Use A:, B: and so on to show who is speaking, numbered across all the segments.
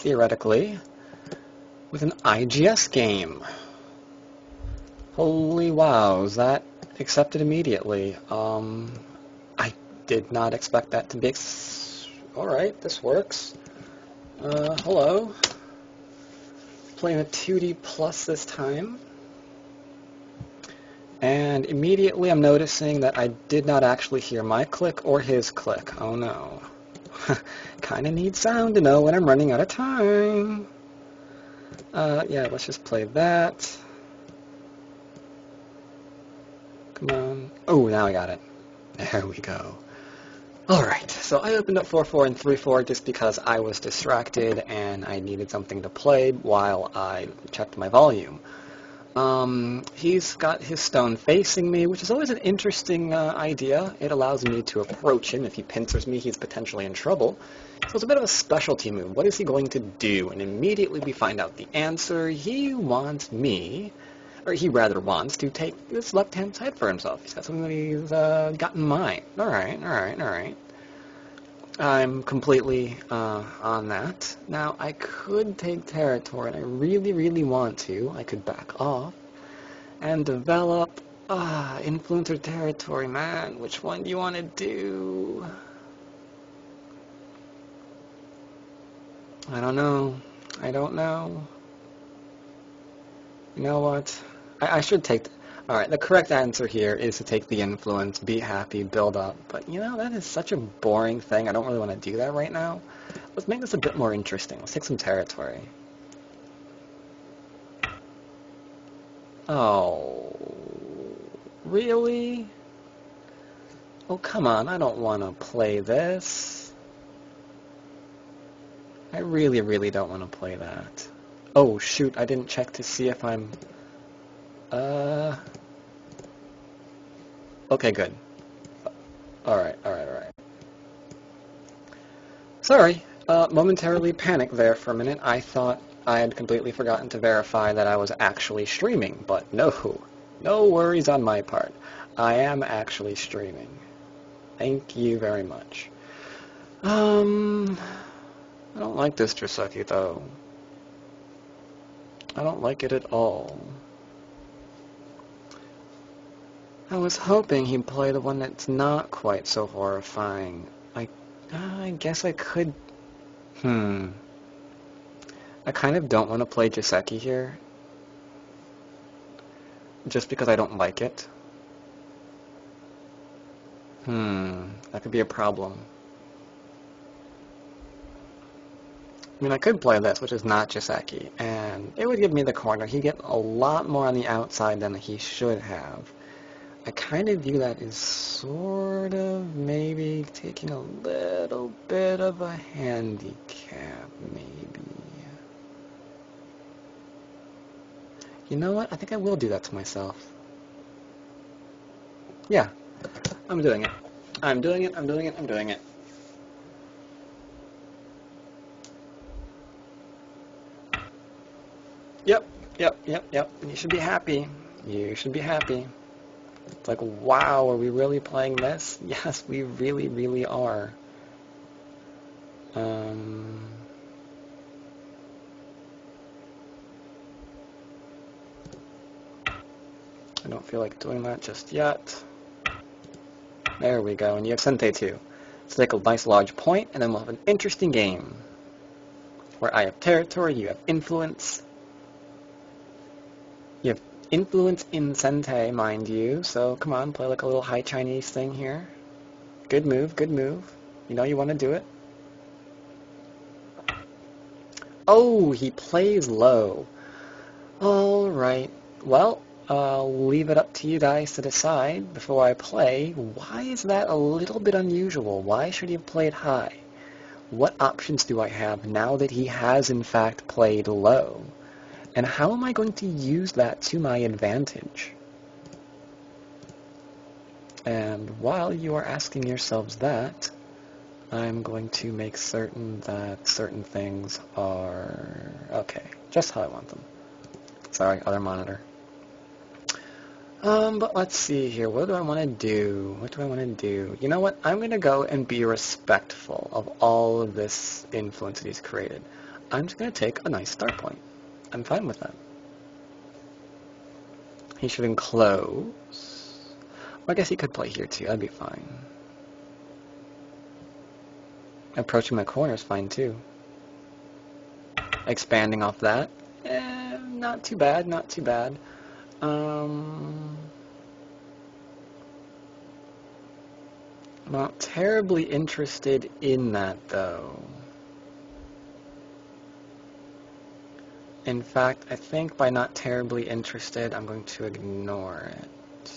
A: theoretically, with an IGS game. Holy wow, is that accepted immediately? I did not expect that to be alright, this works. Hello. Playing a 2D plus this time. And immediately I'm noticing that I did not actually hear my click or his click. Oh no. Kinda need sound to know when I'm running out of time. Yeah, let's just play that. Come on. Oh, now I got it. There we go. Alright, so I opened up 4-4 and 3-4 just because I was distracted and I needed something to play while I checked my volume. He's got his stone facing me, which is always an interesting idea. It allows me to approach him. If he pincers me, he's potentially in trouble. So it's a bit of a specialty move. What is he going to do? And immediately we find out the answer. He wants me, or he rather wants to take this left-hand side for himself. He's got something that he's got in mind. Alright. I'm completely on that. Now, I could take territory, and I really want to. I could back off and develop influencer territory, man. Which one do you want to do? I don't know. You know what? I should take... Alright, the correct answer here is to take the influence, be happy, build up. But, you know, that is such a boring thing. I don't really want to do that right now. Let's make this a bit more interesting. Let's take some territory. Oh, really? Oh, come on. I don't want to play this. I really don't want to play that. Oh, shoot. I didn't check to see if I'm... Okay, good. Alright. Sorry, momentarily panicked there for a minute. I thought I had completely forgotten to verify that I was actually streaming, but no worries on my part. I am actually streaming. Thank you very much. I don't like this Driseki, though. I don't like it at all. I was hoping he'd play the one that's not quite so horrifying. I guess I could... I kind of don't want to play Jiseki here. Just because I don't like it. That could be a problem. I mean, I could play this, which is not Jiseki, and it would give me the corner. He'd get a lot more on the outside than he should have. I kind of view that as sort of maybe taking a little bit of a handicap, maybe. You know what? I think I will do that to myself. Yeah, I'm doing it. I'm doing it. Yep. You should be happy. It's like, wow, are we really playing this? Yes, we really are. I don't feel like doing that just yet. There we go, and you have Sente too. Let's take a nice large point, and then we'll have an interesting game. Where I have territory, you have influence. You have influence in Sente, mind you, so come on, play like a little high Chinese thing here. Good move. You know you want to do it. Oh, he plays low. Alright, well, I'll leave it up to you guys to decide before I play. Why is that a little bit unusual? Why should he have played high? What options do I have now that he has in fact played low? And how am I going to use that to my advantage? And while you are asking yourselves that, I'm going to make certain that certain things are okay, just how I want them. Sorry, other monitor. But let's see here. What do I want to do? What do I want to do? You know what? I'm going to go and be respectful of all of this influence that he's created. I'm just going to take a nice start point. I'm fine with that. He should enclose. Well, I guess he could play here too. That'd be fine. Approaching my corner is fine too. Expanding off that. Not too bad, not too bad. Not terribly interested in that, though. In fact, I think by not terribly interested, I'm going to ignore it.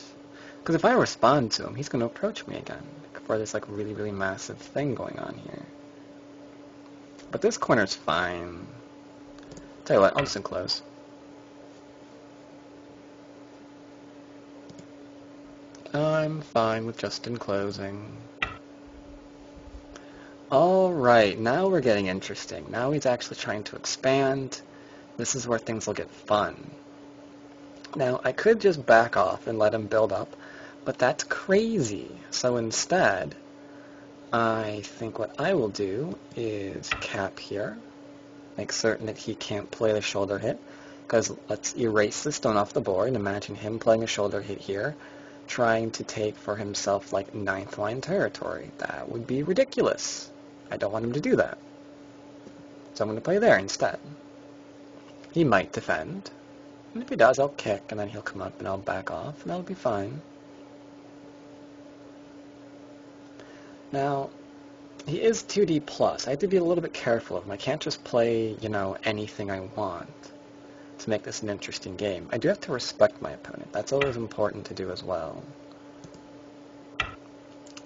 A: Because if I respond to him, he's going to approach me again for this, like, really, really massive thing going on here. But this corner's fine. Tell you what, I'll just enclose. I'm fine with just enclosing. Alright, now we're getting interesting. Now he's actually trying to expand. This is where things will get fun. Now, I could just back off and let him build up, but that's crazy. So instead, I think what I will do is cap here. Make certain that he can't play the shoulder hit, because let's erase the stone off the board. Imagine him playing a shoulder hit here, trying to take for himself like 9th line territory. That would be ridiculous. I don't want him to do that. So I'm going to play there instead. He might defend, and if he does, I'll kick, and then he'll come up and I'll back off, and that'll be fine. Now, he is 2D plus. I have to be a little bit careful of him. I can't just play, you know, anything I want to make this an interesting game. I do have to respect my opponent. That's always important to do as well.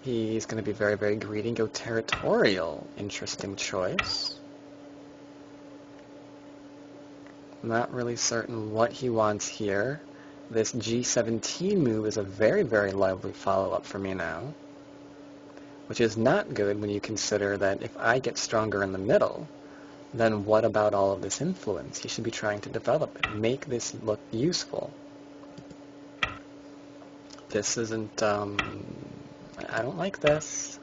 A: He's going to be very, very greedy and go territorial. Interesting choice. Not really certain what he wants here. This G17 move is a very, very lively follow-up for me now, which is not good when you consider that if I get stronger in the middle, then what about all of this influence? He should be trying to develop it, make this look useful. This isn't, I don't like this.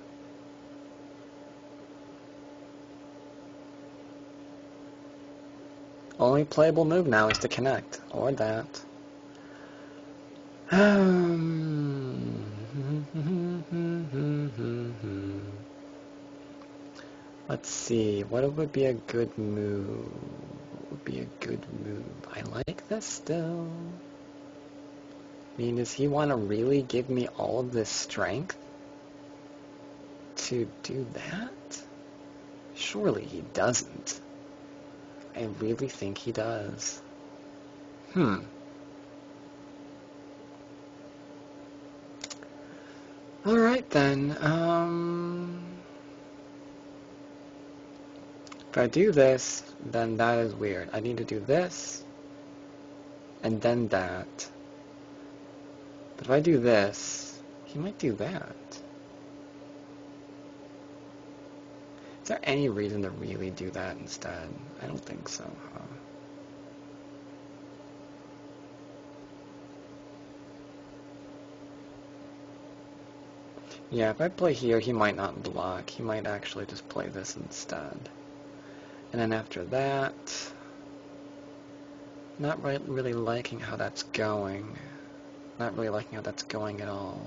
A: Only playable move now is to connect, or that. Let's see, what would be a good move? What would be a good move? I like this still. I mean, does he want to really give me all of this strength to do that? Surely he doesn't. I really think he does. Alright then, if I do this, then that is weird. I need to do this, and then that. But if I do this, he might do that. Is there any reason to really do that instead? I don't think so, huh? Yeah, if I play here, he might not block. He might actually just play this instead. And then after that, not really liking how that's going. Not really liking how that's going at all.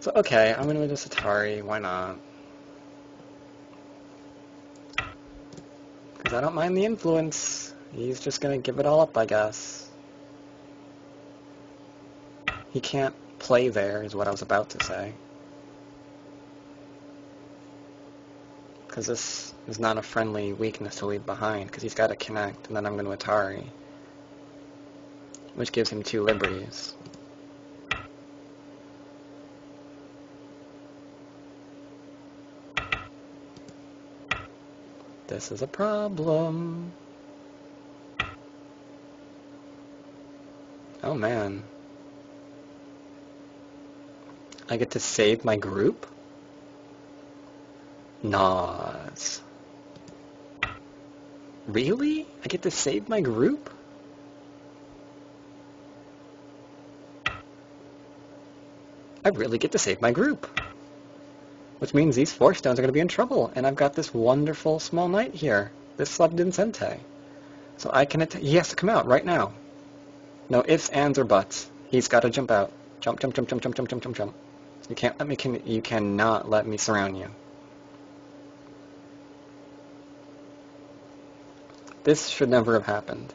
A: So, okay, I'm going to do this Atari. Why not? Because I don't mind the influence. He's just going to give it all up, I guess. He can't play there, is what I was about to say. Because this is not a friendly weakness to leave behind, because he's got to connect, and then I'm going to Atari, which gives him 2 liberties. This is a problem. Oh man. I get to save my group? Nas. Really? I get to save my group? I really get to save my group. Which means these 4 stones are going to be in trouble, and I've got this wonderful small knight here, this Slebdin Sente. So I can he has to come out right now. No ifs, ands, or buts. He's got to jump out. Jump, jump, jump, jump, jump, jump, jump, jump, jump. You cannot let me surround you. This should never have happened.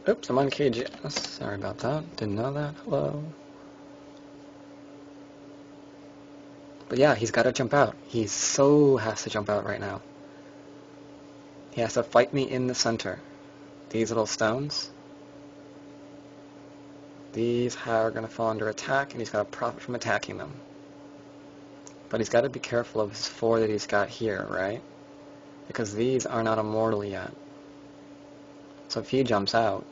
A: Oops, I'm on KGS. Sorry about that. Didn't know that. Hello. But yeah, he's got to jump out. He so has to jump out right now. He has to fight me in the center. These little stones. These are going to fall under attack, and he's got to profit from attacking them. But he's got to be careful of his 4 that he's got here, right? Because these are not immortal yet. So if he jumps out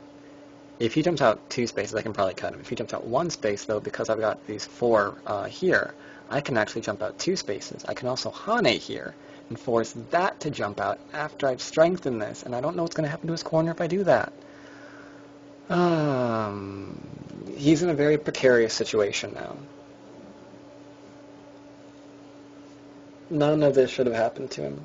A: 2 spaces, I can probably cut him. If he jumps out 1 space, though, because I've got these 4 here, I can actually jump out 2 spaces. I can also Hane here and force that to jump out after I've strengthened this, and I don't know what's going to happen to his corner if I do that. He's in a very precarious situation now. None of this should have happened to him.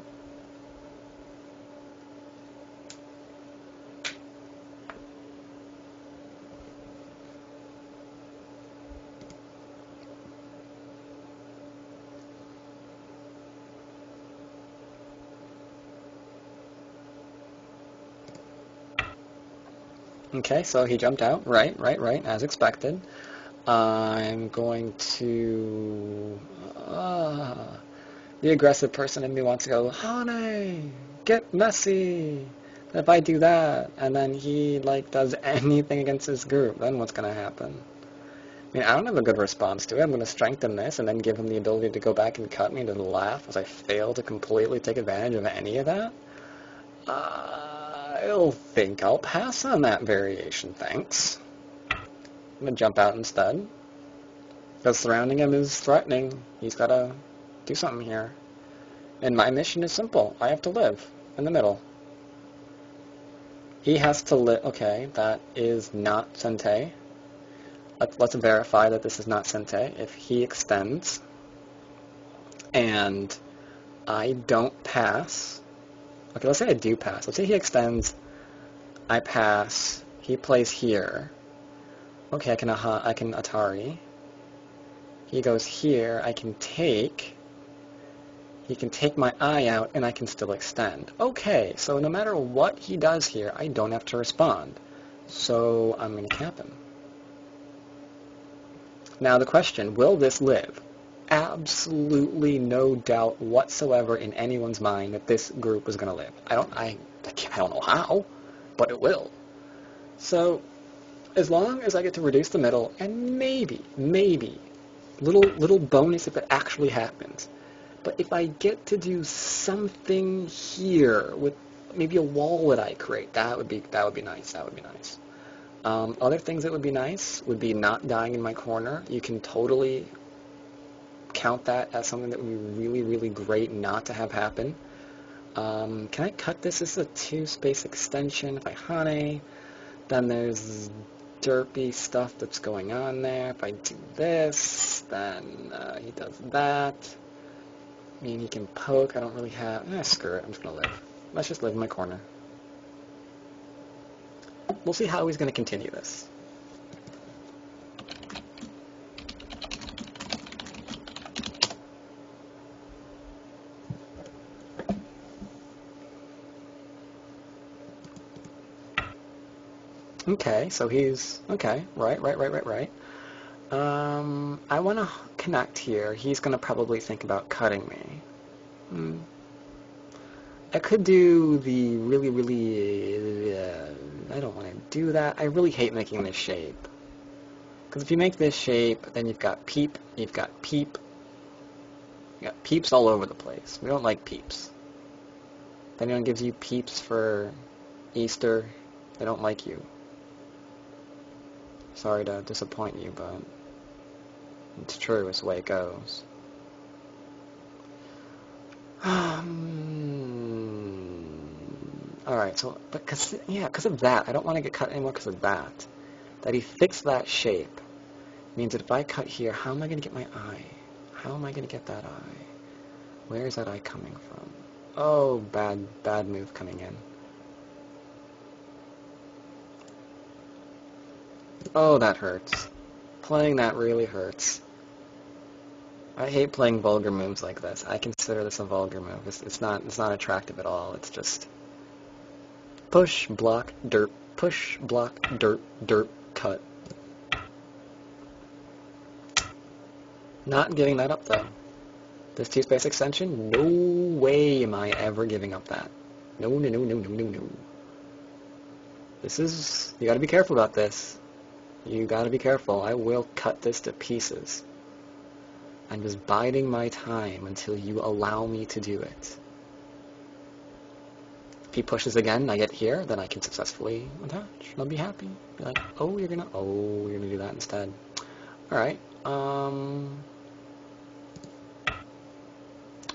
A: Okay, so he jumped out. Right, as expected. I'm going to... the aggressive person in me wants to go, Hane, get messy. If I do that, and then he, does anything against his group, then what's going to happen? I mean, I don't have a good response to it. I'm going to strengthen this and then give him the ability to go back and cut me and to laugh as I fail to completely take advantage of any of that. I'll pass on that variation, thanks. I'm going to jump out instead. Because surrounding him is threatening. He's got to do something here. And my mission is simple. I have to live in the middle. He has to live... Okay, that is not Sente. Let's verify that this is not Sente. If he extends and I don't pass... Okay, let's say I do pass. Let's say he extends, I pass, he plays here. Okay, I can Atari. He goes here, I can take. He can take my eye out, and I can still extend. Okay, so no matter what he does here, I don't have to respond. So I'm going to cap him. Now the question, will this live? Absolutely no doubt whatsoever in anyone's mind that this group is going to live. I don't know how, but it will. So, as long as I get to reduce the middle, and maybe, little bonus if it actually happens. But if I get to do something here with maybe a wall that I create, that would be nice. Other things that would be nice would be not dying in my corner. You can totally count that as something that would be really, really great not to have happen. Can I cut this? This is a 2-space extension. If I Hane, then there's derpy stuff that's going on there. If I do this, then he does that. I mean, he can poke. I don't really have... screw it. I'm just going to live. Let's just live in my corner. We'll see how he's going to continue this. Okay, so he's... Okay, right. I want to connect here. He's going to probably think about cutting me. I could do the really... I don't want to do that. I really hate making this shape. Because if you make this shape, then you've got peep, you've got peep. You got peeps all over the place. We don't like peeps. If anyone gives you peeps for Easter, they don't like you. Sorry to disappoint you, but it's true. It's the way it goes. Alright, so, because of that, I don't want to get cut anymore because of that. that he fixed that shape means that if I cut here, how am I going to get my eye? How am I going to get that eye? Where is that eye coming from? Oh, bad move coming in. Oh, that hurts. Playing that really hurts. I hate playing vulgar moves like this. I consider this a vulgar move. It's not attractive at all. It's just push, block, dirt, push, block, dirt, dirt, cut. Not giving that up though. This T-space extension, no way am I ever giving up that. No, no, no, no, no, no, no. This is, you gotta be careful about this. You gotta be careful. I will cut this to pieces. I'm just biding my time until you allow me to do it. If he pushes again and I get here, then I can successfully attach. I'll be happy. Be like, oh, you're gonna do that instead. Alright,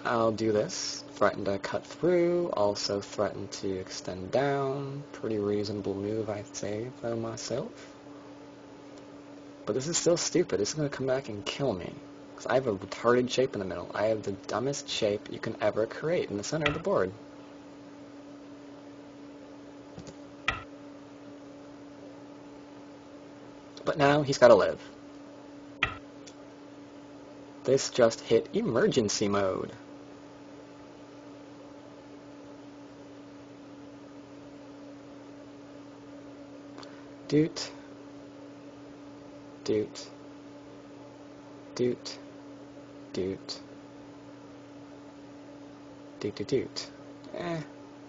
A: I'll do this. Threaten to cut through, also threaten to extend down. Pretty reasonable move, I'd say, though, myself. But this is still stupid. This is going to come back and kill me. Because I have a retarded shape in the middle. I have the dumbest shape you can ever create in the center of the board. But now he's got to live. This just hit emergency mode. Doot. Doot. Doot. Doot. Doot doot doot.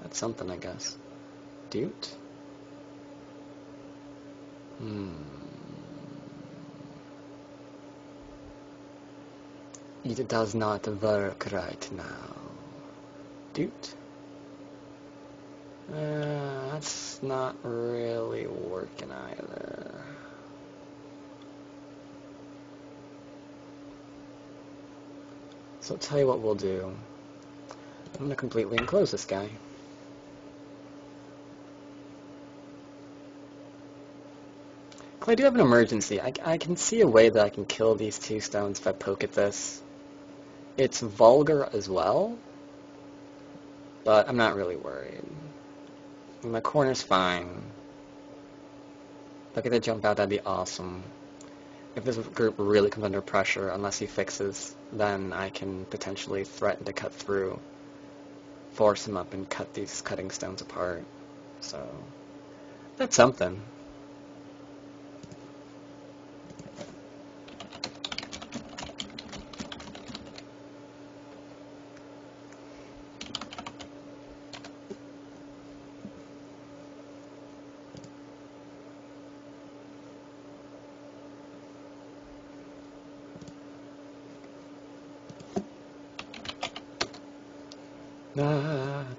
A: That's something, I guess. Doot? It does not work right now. Doot? That's not really working either. So I'll tell you what we'll do. I'm going to completely enclose this guy. I do have an emergency. I can see a way that I can kill these two stones if I poke at this. It's vulgar as well, but I'm not really worried. My corner's fine. If I get to jump out, that'd be awesome. If this group really comes under pressure, unless he fixes, then I can potentially threaten to cut through, force him up, and cut these cutting stones apart. So, that's something.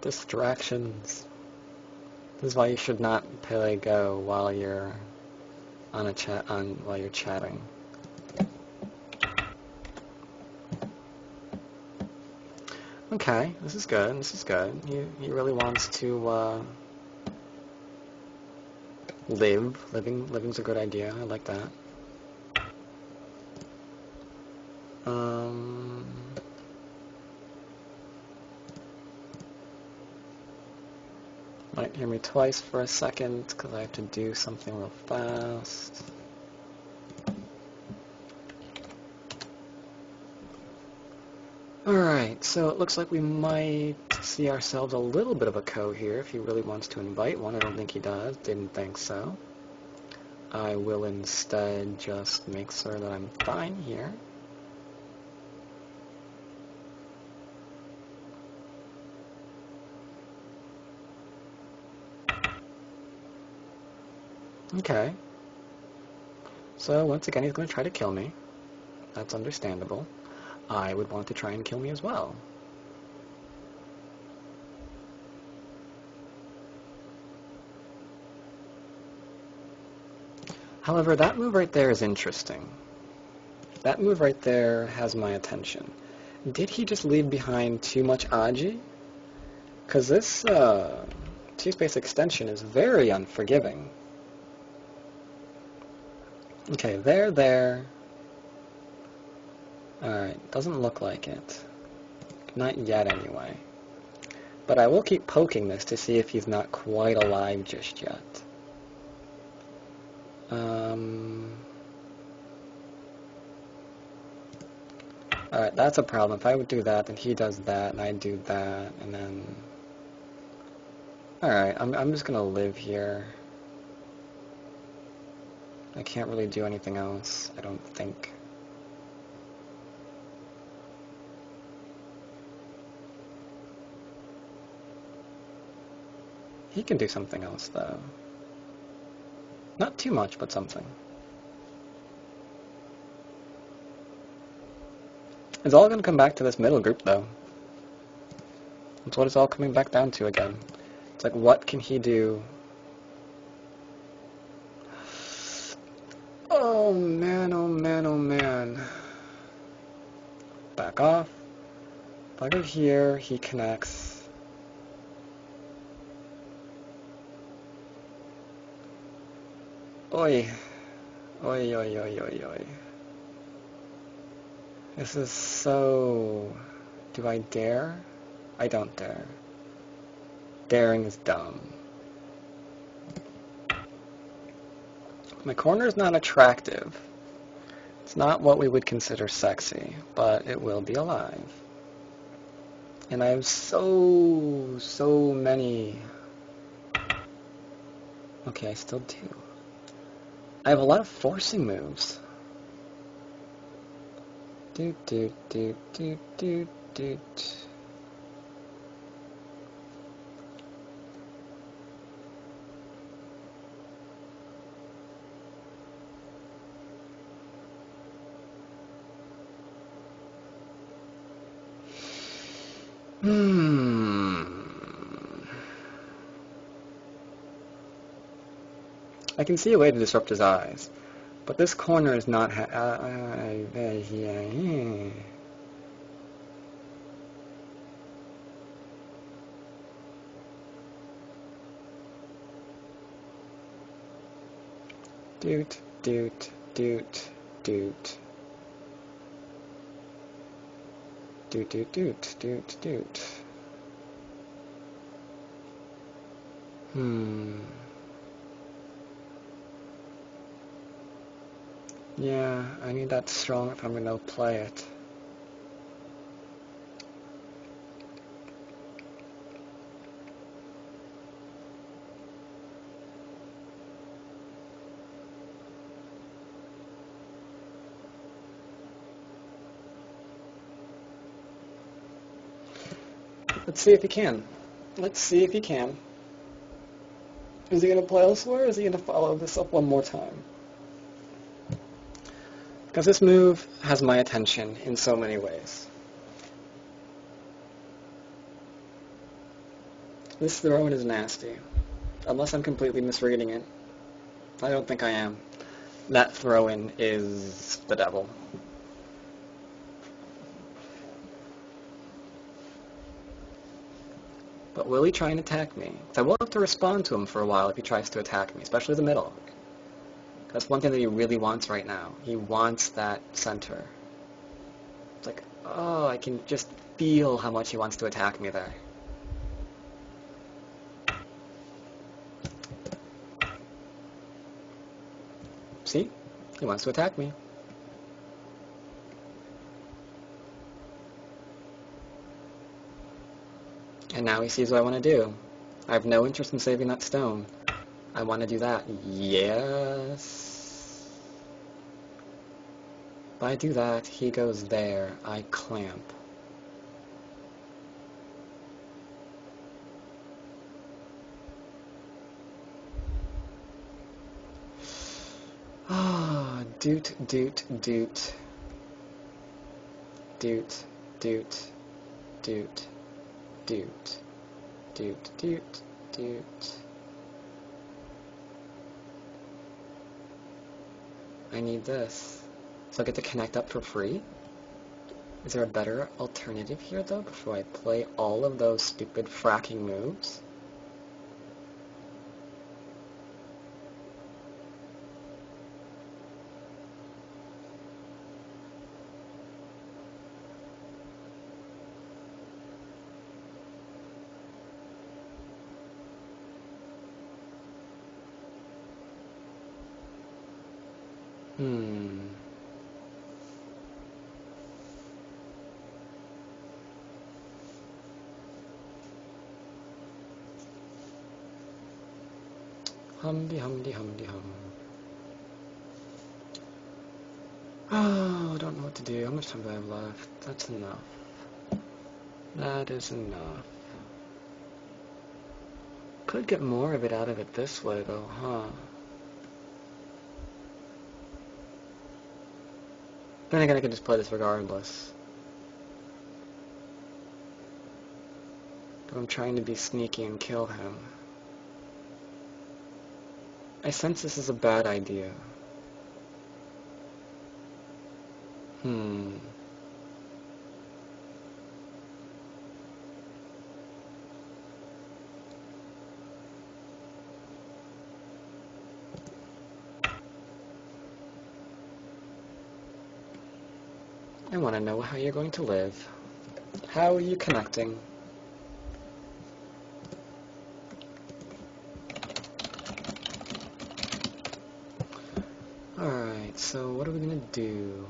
A: Distractions. This is why you should not play Go while you're on a while you're chatting. Okay, this is good. This is good. He really wants to live. Living's a good idea. I like that. Might hear me twice for a second because I have to do something real fast. Alright, so it looks like we might see ourselves a little bit of a Ko here if he really wants to invite one. I don't think he does. Didn't think so. I will instead just make sure that I'm fine here. Okay. So once again, he's going to try to kill me. That's understandable. I would want to try and kill me as well. However, that move right there is interesting. That move right there has my attention. Did he just leave behind too much Aji? Because this T-space extension is very unforgiving. Okay, there. Alright, doesn't look like it. Not yet, anyway. But I will keep poking this to see if he's not quite alive just yet. Alright, that's a problem. If I would do that, then he does that, and I do that, and then... Alright, I'm just gonna live here. I can't really do anything else, I don't think. He can do something else, though. Not too much, but something. It's all gonna come back to this middle group, though. That's what it's all coming back down to again. It's like, what can he do? Oh man, oh man, oh man. Back off. If I go here, he connects. Oi. Oi, oi, oi, oi, oi. This is so... Do I dare? I don't dare. Daring is dumb. My corner is not attractive. It's not what we would consider sexy, but it will be alive. And I have so many... Okay, I still do. I have a lot of forcing moves. Doot, doot, doot, doot, doot, doot. I can see a way to disrupt his eyes, but this corner is not doot, doot, doot, doot. Doot, doot, doot, doot, doot. Yeah, I need that strong if I'm gonna play it. Let's see if he can. Let's see if he can. Is he gonna play elsewhere, or is he gonna follow this up one more time? Because this move has my attention in so many ways. This throw-in is nasty. Unless I'm completely misreading it. I don't think I am. That throw-in is the devil. But will he try and attack me? I will have to respond to him for a while if he tries to attack me, especially the middle. That's one thing that he really wants right now. He wants that center. It's like, oh, I can just feel how much he wants to attack me there. See? He wants to attack me. And now he sees what I want to do. I have no interest in saving that stone. I want to do that. Yes. If I do that, he goes there. I clamp. Ah, doot, doot, doot. Doot, doot, doot, doot, doot, doot, doot. I need this. So I get to connect up for free? Is there a better alternative here, though, before I play all of those stupid fracking moves? Hmm. Humdy, humdy, humdy, hum. Oh, I don't know what to do. How much time do I have left? That's enough. That is enough. Could get more of it out of it this way, though, huh? Then again, I could just play this regardless. But I'm trying to be sneaky and kill him. I sense this is a bad idea. I want to know how you're going to live. How are you connecting? Alright, so what are we going to do?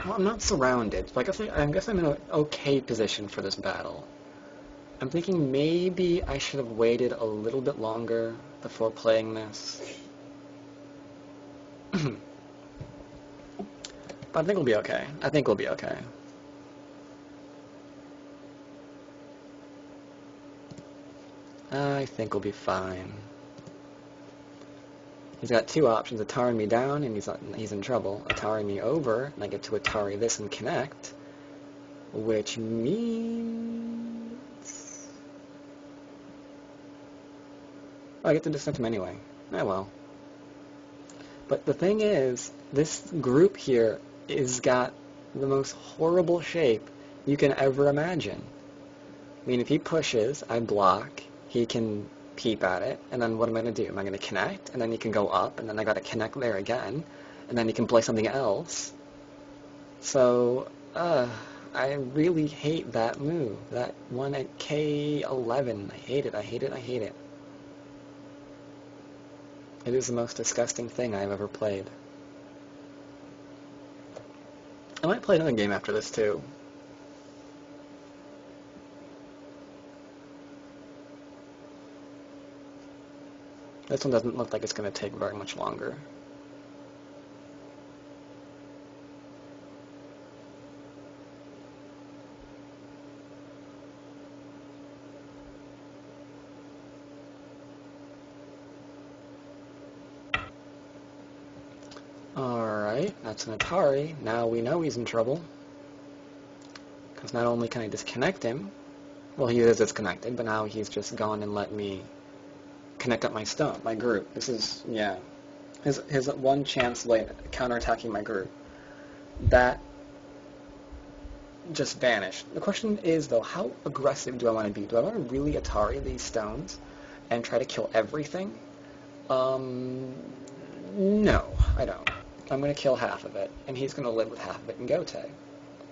A: Well, I'm not surrounded, so I guess I'm in an okay position for this battle. I'm thinking maybe I should have waited a little bit longer before playing this. But I think we'll be okay. I think we'll be okay. I think we'll be fine. He's got two options, Atari me down, and he's in trouble. Atari me over, and I get to Atari this and connect, which means... Oh, I get to disconnect him anyway. Oh well. But the thing is, this group here has got the most horrible shape you can ever imagine. I mean, if he pushes, I block, he can peep at it, and then what am I going to do? Am I going to connect, and then he can go up, and then I got to connect there again, and then he can play something else. So, I really hate that move. That one at K11. I hate it, I hate it, I hate it. It is the most disgusting thing I've ever played. I might play another game after this, too. This one doesn't look like it's going to take very much longer. Alright, that's an Atari. Now we know he's in trouble. Because not only can I disconnect him, well, he is disconnected, but now he's just gone and let me connect up my group. This is, yeah, his one chance late counterattacking my group. That just vanished. The question is, though, how aggressive do I want to be? Do I want to really Atari these stones and try to kill everything? No, I don't. I'm going to kill half of it, and he's going to live with half of it in Gote.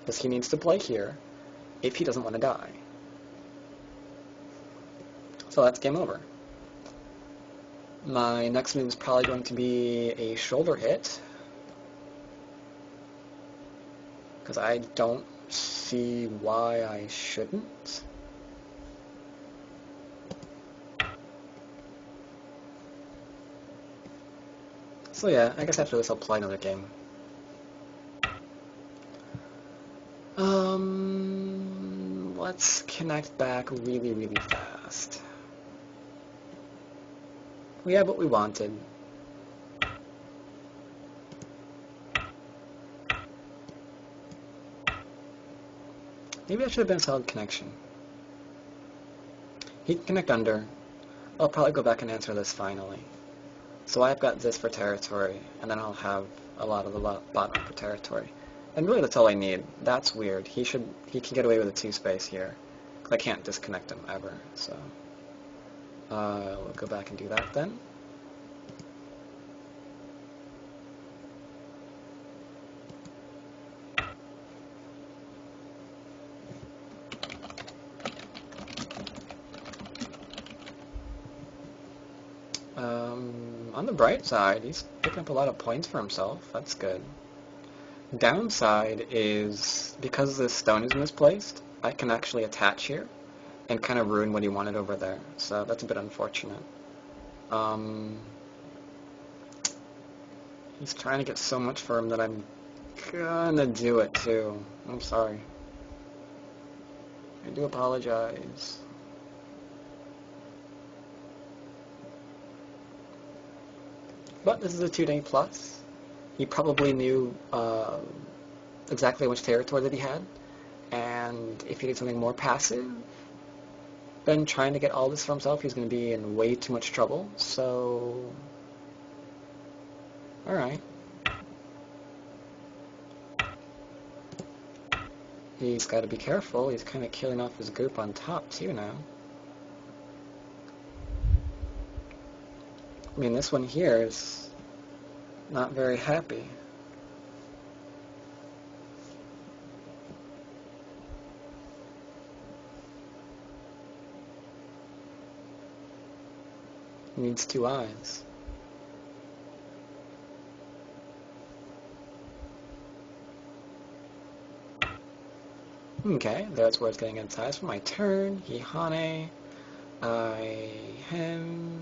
A: Because he needs to play here if he doesn't want to die. So that's game over. My next move is probably going to be a shoulder hit. Because I don't see why I shouldn't. So yeah, I guess after this I'll play another game. Let's connect back really, really fast. We have what we wanted. Maybe I should have been a solid connection. He can connect under. I'll probably go back and answer this finally. So I've got this for territory, and then I'll have a lot of the bottom for territory. And really that's all I need. That's weird. He can get away with a 2-space here. I can't disconnect him ever, so... we'll go back and do that then. On the bright side, he's picking up a lot of points for himself. That's good. Downside is, because this stone is misplaced, I can actually attach here and kind of ruin what he wanted over there. So that's a bit unfortunate. He's trying to get so much for him that I'm gonna do it too. I'm sorry. I do apologize. But this is a 2-day plus. He probably knew exactly which territory that he had, and if he did something more passive than trying to get all this for himself, he's going to be in way too much trouble. So, alright. He's got to be careful. He's kind of killing off his group on top too now. I mean, this one here is not very happy. He needs 2 eyes. Okay, that's where it's getting its eyes for my turn. Hihane. Him.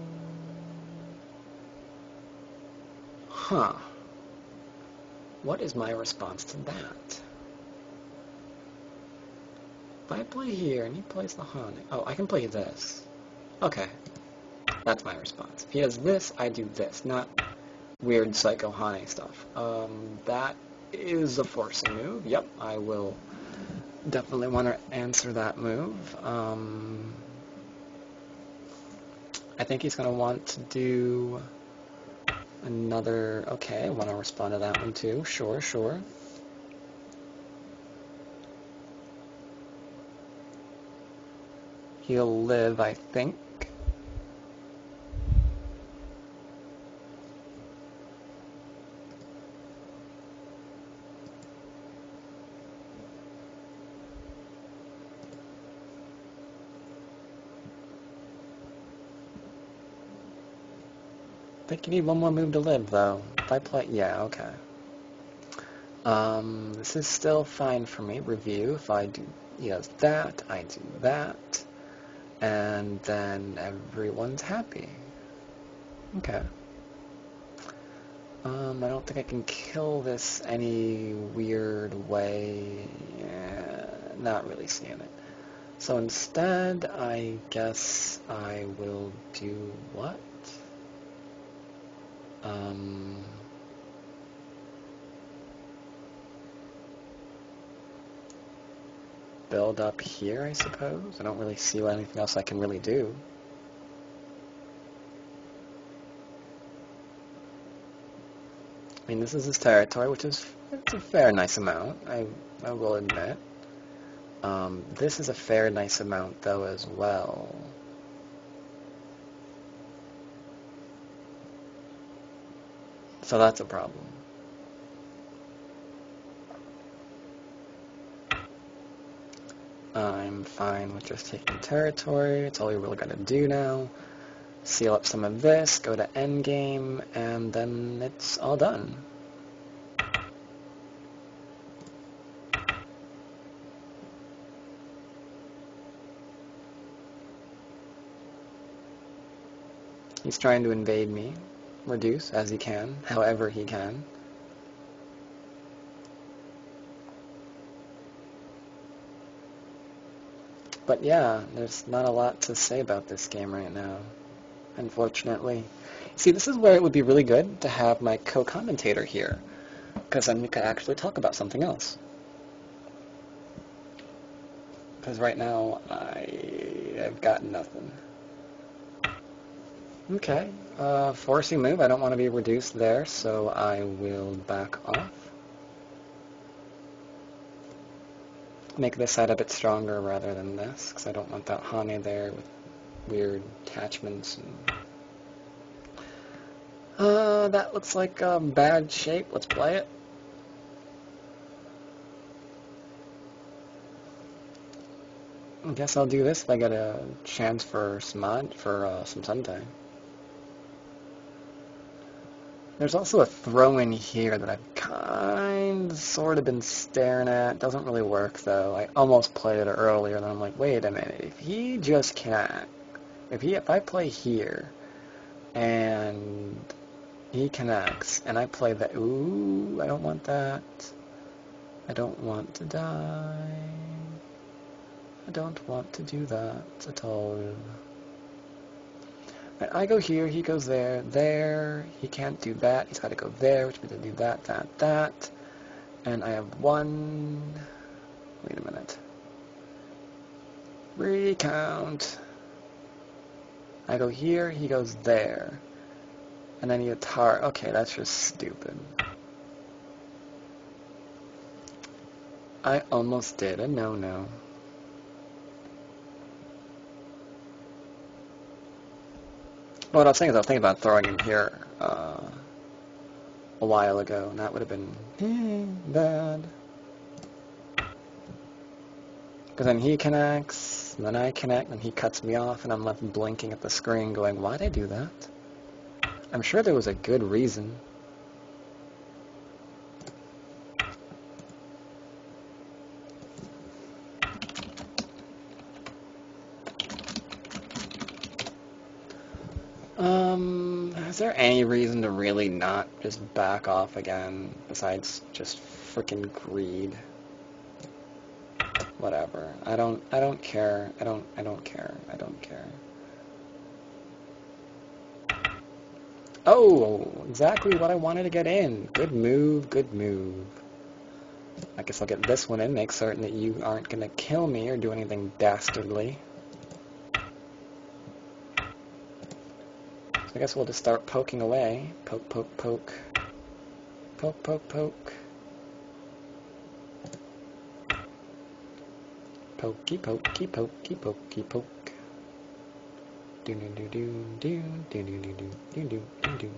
A: Huh. What is my response to that? If I play here and he plays the Hane... Oh, I can play this. Okay. That's my response. If he has this, I do this, not weird Psycho Hane stuff. That is a forcing move. Yep, I will definitely want to answer that move. I think he's going to want to do another... Okay, I want to respond to that one too. Sure, sure. He'll live, I think. I think you need one more move to live, though. If I play... Yeah, okay. This is still fine for me. Review. If I do... He does that, I do that. And then everyone's happy. Okay. I don't think I can kill this any weird way. Yeah, not really seeing it. So instead, I guess I will do what? Build up here, I suppose? I don't really see anything else I can really do. I mean, this is his territory, which is it's a fair, nice amount, I will admit. This is a fair, nice amount, though, as well. So that's a problem. I'm fine with just taking territory. It's all we really gotta do now. Seal up some of this, go to endgame, and then it's all done. He's trying to invade me, reduce as he can, however he can. But yeah, there's not a lot to say about this game right now, unfortunately. See, this is where it would be really good to have my co-commentator here, because then we could actually talk about something else. Because right now, I've got nothing. Okay, forcing move. I don't want to be reduced there, so I will back off. Make this side a bit stronger rather than this, because I don't want that Hane there with weird attachments. That looks like a bad shape. Let's play it. I guess I'll do this if I get a chance for some Sunday. There's also a throw in here that I've sort of been staring at. Doesn't really work though. I almost played it earlier, and I'm like, wait a minute. If he just connect, if I play here, and he connects, and I play the, ooh, I don't want that. I don't want to die. I don't want to do that at all. I go here, he goes there, there, he can't do that, he's got to go there, which means I do that, that, that, and I have one, wait a minute, recount, I go here, he goes there, and then he guitar, okay, that's just stupid. I almost did a no-no. What I was saying is I was thinking about throwing him here a while ago, and that would have been bad. Because then he connects, and then I connect, and he cuts me off, and I'm left blinking at the screen going, why'd I do that? I'm sure there was a good reason. Is there any reason to really not just back off again, besides just freaking greed? Whatever. I don't care. I don't care. Oh, exactly what I wanted to get in. Good move, good move. I guess I'll get this one in, make certain that you aren't gonna kill me or do anything dastardly. I guess we'll just start poking away. Poke, poke, poke. Poke, poke, poke. Pokey, pokey, pokey, pokey, poke. Do do do do do do do do do do do do.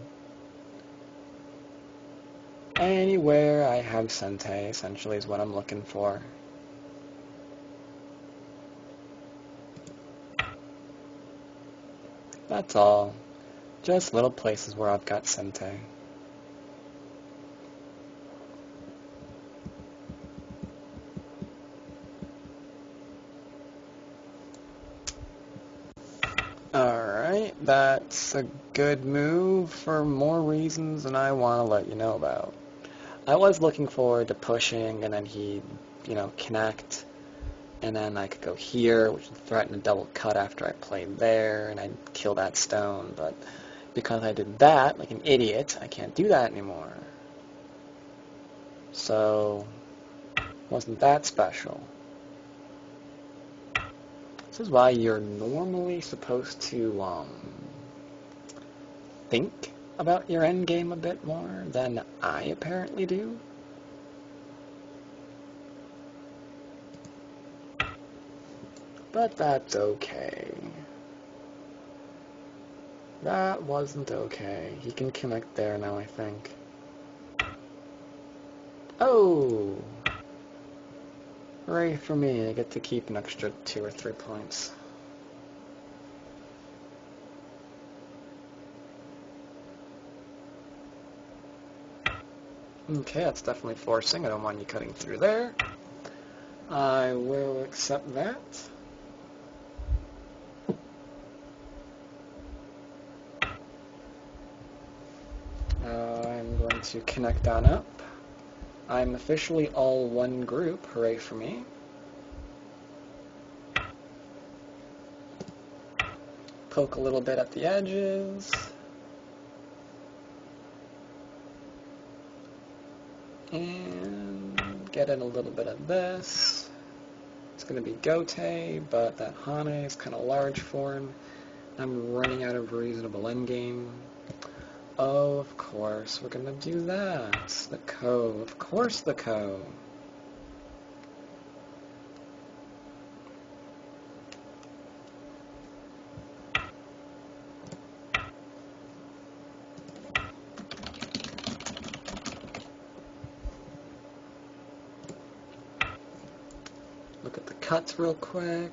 A: Anywhere I have Sente, essentially, is what I'm looking for. That's all. Just little places where I've got Sente. Alright, that's a good move for more reasons than I want to let you know about. I was looking forward to pushing, and then he'd, connect, and then I could go here, which would threaten a double cut after I played there, and I'd kill that stone, but because I did that, like an idiot, I can't do that anymore. So, wasn't that special. This is why you're normally supposed to think about your endgame a bit more than I apparently do. But that's okay. That wasn't okay. He can connect there now, I think. Oh! Hooray for me, I get to keep an extra 2 or 3 points. Okay, that's definitely forcing. I don't want you cutting through there. I will accept that. I'm going to connect on up. I'm officially all one group. Hooray for me. Poke a little bit at the edges. And get in a little bit of this. It's going to be Gote, but that Hane is kind of large for him. I'm running out of reasonable endgame. Oh, of course, we're going to do that. The Ko. Of course the Ko. Look at the cuts real quick.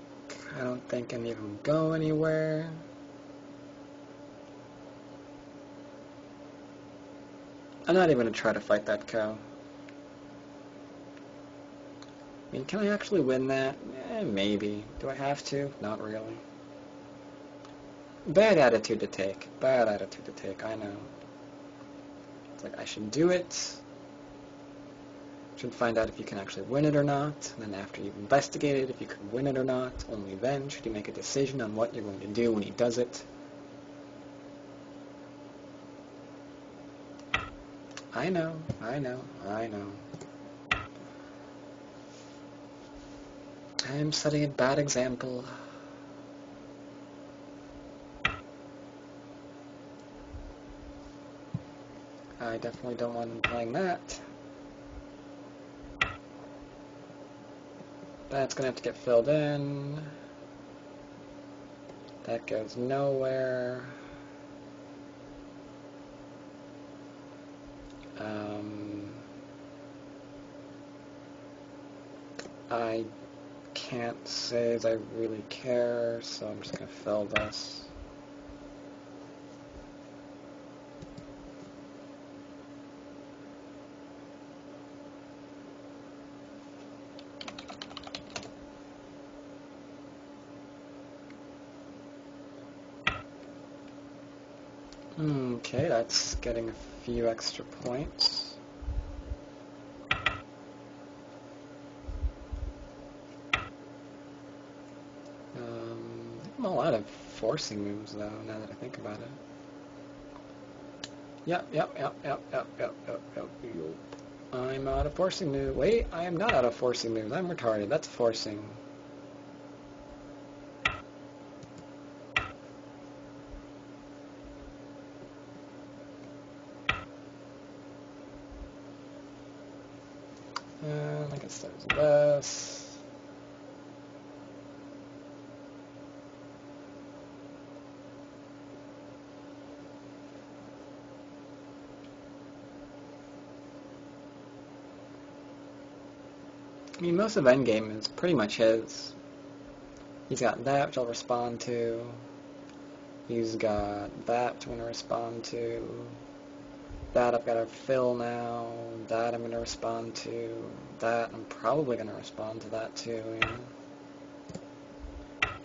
A: I don't think any of them go anywhere. I'm not even going to try to fight that cow. I mean, can I actually win that? Maybe. Do I have to? Not really. Bad attitude to take. Bad attitude to take, I know. It's like, I should do it. Should find out if you can actually win it or not. And then after you've investigated if you can win it or not, only then should you make a decision on what you're going to do when he does it. I know, I know, I know. I'm setting a bad example. I definitely don't want him playing that. That's going to have to get filled in. That goes nowhere. I can't say as I really care, so I'm just going to fill this. Okay, that's getting a few extra points. I'm a lot of forcing moves, though, now that I think about it. Yep. I'm out of forcing moves. Wait, I am not out of forcing moves. I'm retarded. That's forcing. I guess there's this. I mean, most of endgame is pretty much his. He's got that, which I'll respond to. He's got that, which I'm going to respond to. That I've got to fill now. That I'm going to respond to. That I'm probably going to respond to that too. Yeah.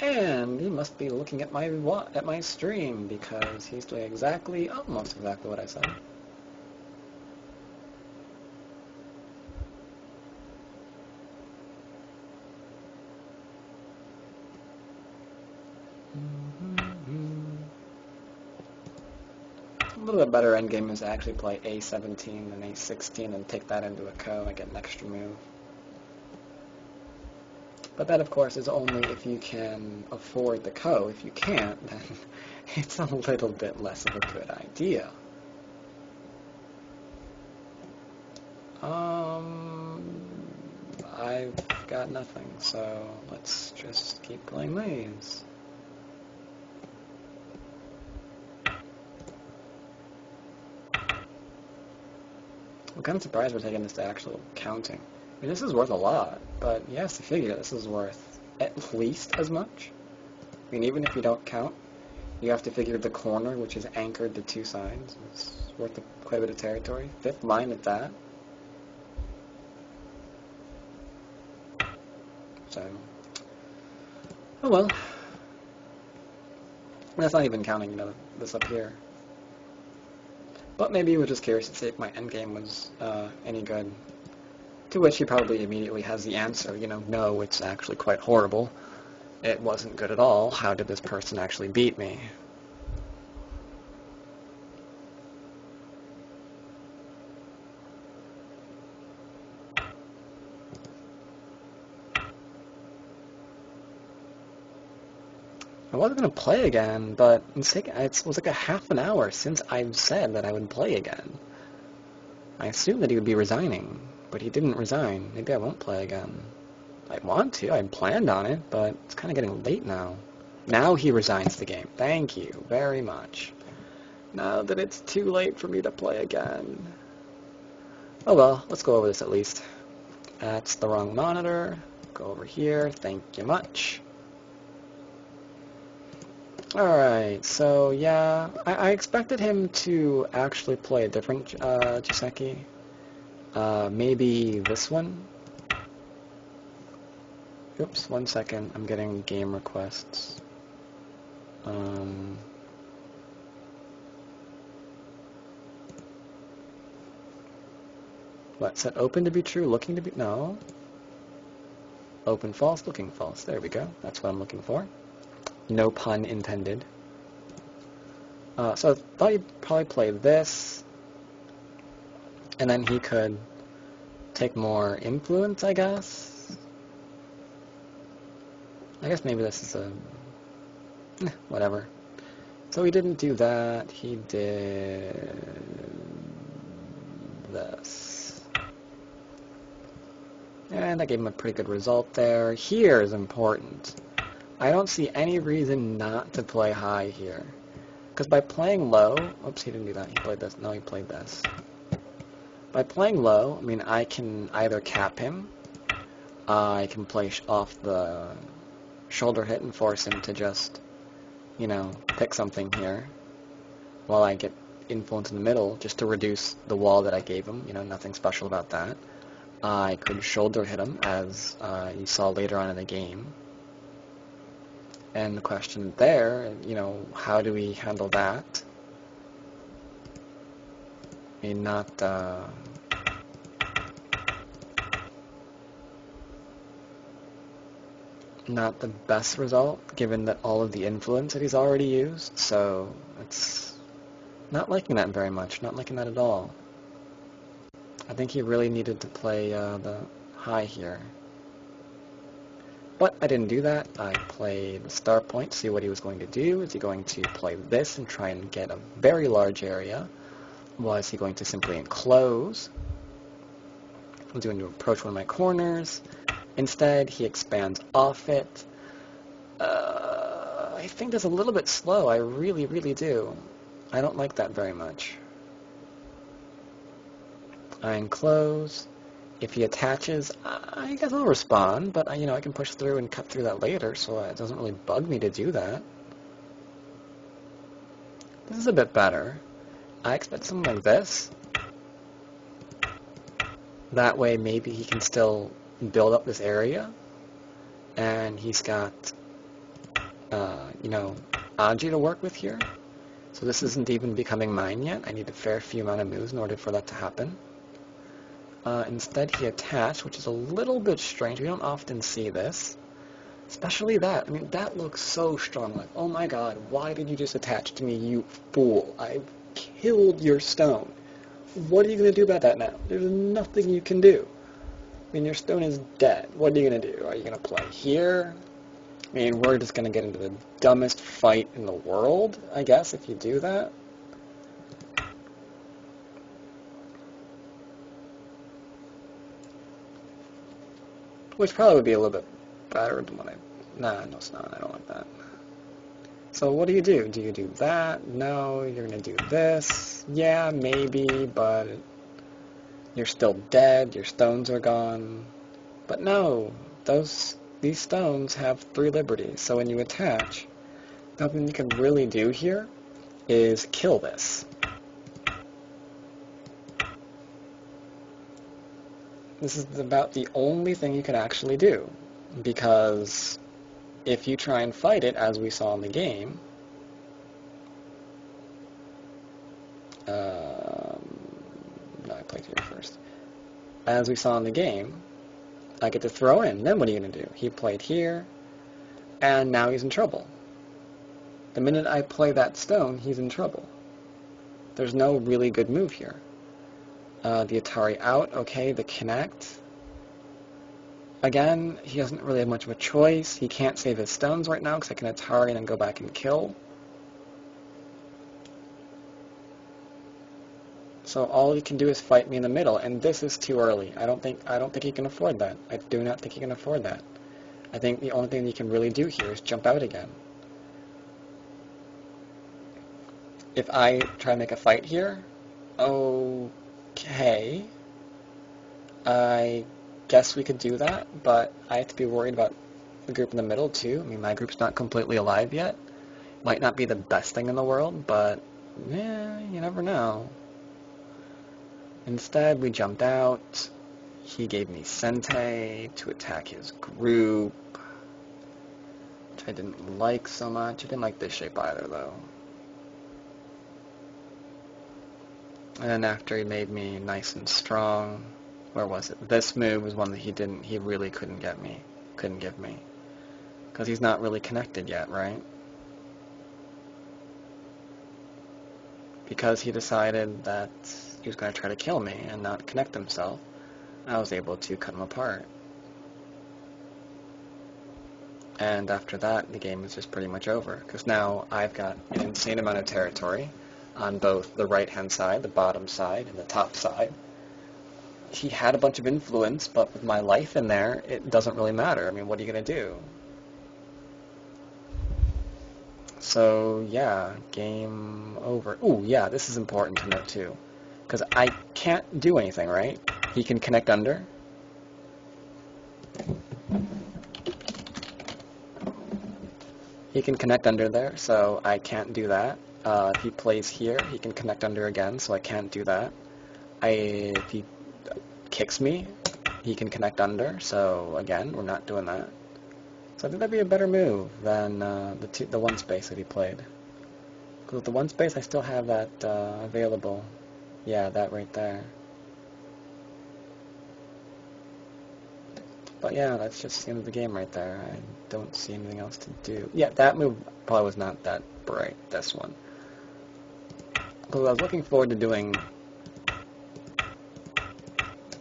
A: And he must be looking at my stream because he's doing almost exactly what I said. A little bit better endgame is to actually play A17 and A16 and take that into a co and get an extra move. But that, of course, is only if you can afford the co. If you can't, then it's a little bit less of a good idea. I've got nothing, so let's just keep playing these. I'm kind of surprised we're taking this to actual counting. I mean, this is worth a lot, but you have to figure this is worth at least as much. I mean, even if you don't count, you have to figure the corner, which is anchored to two sides. It's worth quite a bit of territory. Fifth line at that. So, oh well. That's not even counting, this up here. But maybe he was just curious to see if my endgame was any good. To which he probably immediately has the answer, no, it's actually quite horrible. It wasn't good at all. How did this person actually beat me? I wasn't going to play again, but it was like a half an hour since I've said that I would play again. I assumed that he would be resigning, but he didn't resign. Maybe I won't play again. I want to. I planned on it, but it's kind of getting late now. Now he resigns the game. Thank you very much. Now that it's too late for me to play again. Oh well, let's go over this at least. That's the wrong monitor. Go over here. Thank you much. Alright, so yeah, I expected him to actually play a different Jiseki. Maybe this one? Oops, 1 second, I'm getting game requests. What, set open to be true, looking to be... No. Open false, looking false. There we go. That's what I'm looking for. No pun intended. So I thought he'd probably play this, and then he could take more influence, I guess. I guess maybe this is a... whatever. So he didn't do that. He did... this. And that gave him a pretty good result there. Here is important. I don't see any reason not to play high here. Because by playing low... Oops, he didn't do that. He played this. No, he played this. By playing low, I mean, I can either cap him, I can play off the shoulder hit and force him to just, you know, pick something here, while I get influence in the middle, just to reduce the wall that I gave him, you know, nothing special about that. I could shoulder hit him, as you saw later on in the game. And the question there, you know, how do we handle that? I mean, not the best result, given that all of the influence that he's already used, so it's not liking that very much, not liking that at all. I think he really needed to play the high here. But I didn't do that. I played the star point, see what he was going to do. Is he going to play this and try and get a very large area? Was he going to simply enclose? Was he going to approach one of my corners? Instead, he expands off it. I think that's a little bit slow. I really, really do. I don't like that very much. I enclose. If he attaches, I guess I'll respond, but you know, I can push through and cut through that later, so it doesn't really bug me to do that. This is a bit better. I expect something like this. That way, maybe he can still build up this area, and he's got, you know, Aji to work with here. So this isn't even becoming mine yet. I need a fair few amount of moves in order for that to happen. Instead, he attached, which is a little bit strange. We don't often see this. Especially that. I mean, that looks so strong. Like, oh my god, why did you just attach to me, you fool? I've killed your stone. What are you going to do about that now? There's nothing you can do. I mean, your stone is dead. What are you going to do? Are you going to play here? I mean, we're just going to get into the dumbest fight in the world, I guess, if you do that. Which probably would be a little bit better than what I... Nah, no, it's not. I don't like that. So what do you do? Do you do that? No, you're going to do this. Yeah, maybe, but you're still dead. Your stones are gone. But no, these stones have 3 liberties. So when you attach, nothing you can really do here is kill this. This is about the only thing you can actually do, because if you try and fight it, as we saw in the game, no, I played here first. As we saw in the game, I get to throw in. Then what are you going to do? He played here, and now he's in trouble. The minute I play that stone, he's in trouble. There's no really good move here. The Atari out, okay, the connect. Again, he doesn't really have much of a choice. He can't save his stones right now because I can Atari and then go back and kill. So all he can do is fight me in the middle, and this is too early. I don't think he can afford that. I do not think he can afford that. I think the only thing he can really do here is jump out again. If I try to make a fight here, okay, I guess we could do that, but I have to be worried about the group in the middle too. I mean, my group's not completely alive yet. Might not be the best thing in the world, but yeah, you never know. Instead, we jumped out. He gave me Sente to attack his group, which I didn't like so much. I didn't like this shape either, though. And then after he made me nice and strong, where was it? This move was one that he really couldn't give me. Because he's not really connected yet, right? Because he decided that he was going to try to kill me and not connect himself, I was able to cut him apart. And after that, the game was just pretty much over, because now I've got an insane amount of territory on both the right-hand side, the bottom side, and the top side. He had a bunch of influence, but with my life in there, it doesn't really matter. I mean, what are you going to do? So, yeah, game over. Ooh, yeah, this is important to note, too. Because I can't do anything, right? He can connect under. He can connect under there, so I can't do that. If he plays here, he can connect under again, so I can't do that. If he kicks me, he can connect under, so again, we're not doing that. So I think that'd be a better move than the one space that he played. Because with the one space, I still have that available. Yeah, that right there. But yeah, that's just the end of the game right there. I don't see anything else to do. Yeah, that move probably was not that bright, this one. Because I was looking forward to doing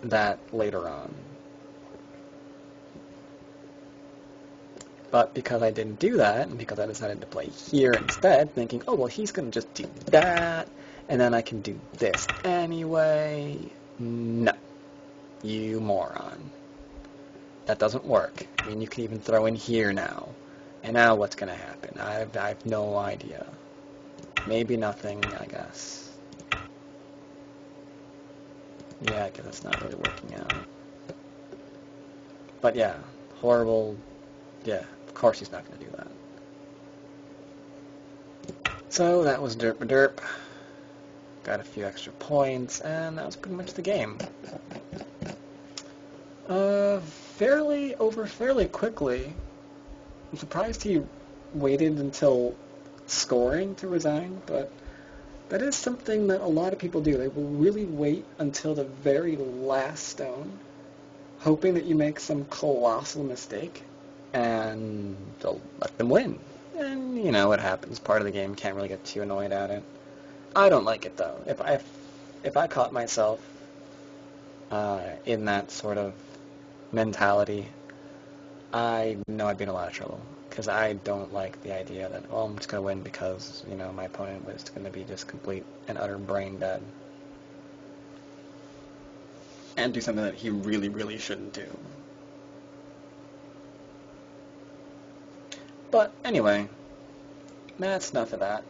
A: that later on. But because I didn't do that, and because I decided to play here instead, thinking, oh, well, he's going to just do that, and then I can do this anyway. No. You moron. That doesn't work. I mean, you can even throw in here now. And now what's going to happen? I have no idea. Maybe nothing, I guess. Yeah, I guess it's not really working out. But yeah, horrible. Yeah, of course he's not going to do that. So that was derp derp. Got a few extra points, and that was pretty much the game. Fairly quickly. I'm surprised he waited until scoring to resign, but that is something that a lot of people do. They will really wait until the very last stone, hoping that you make some colossal mistake, and they'll let them win. And, you know, it happens. Part of the game, can't really get too annoyed at it. I don't like it, though. If I caught myself in that sort of mentality, I know I'd be in a lot of trouble. Because I don't like the idea that, oh, I'm just going to win because, you know, my opponent was going to be just complete and utter brain dead. And do something that he really, really shouldn't do. But anyway, that's enough of that.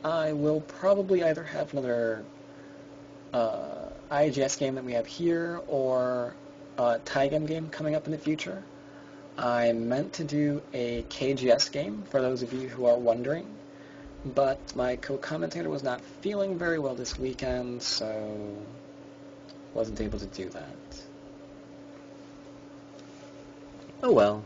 A: I will probably either have another IGS game that we have here or a Taigem game coming up in the future. I meant to do a KGS game, for those of you who are wondering, but my co-commentator was not feeling very well this weekend, so wasn't able to do that. Oh well.